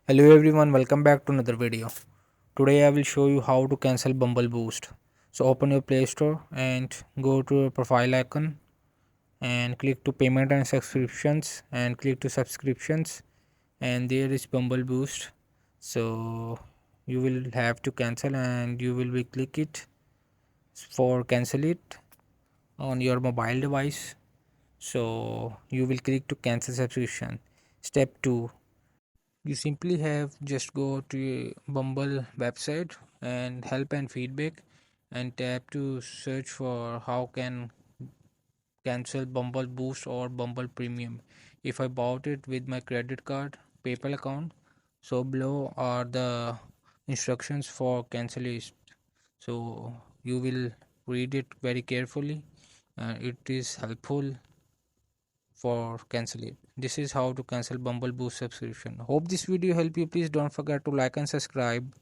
Hello everyone, welcome back to another video. Today I will show you how to cancel Bumble Boost. So open your Play Store and go to your profile icon and click to payment and subscriptions and click to subscriptions, and there is Bumble Boost. So you will have to cancel and you will be click it for cancel it on your mobile device. So you will click to cancel subscription. Step 2, you simply have just go to Bumble website and help and feedback and tap to search for how can cancel Bumble Boost or Bumble Premium if I bought it with my credit card PayPal account. So below are the instructions for cancellation. So you will read it very carefully. It is helpful for cancel it. This is how to cancel Bumble Boost subscription. Hope this video help you. Please don't forget to like and subscribe.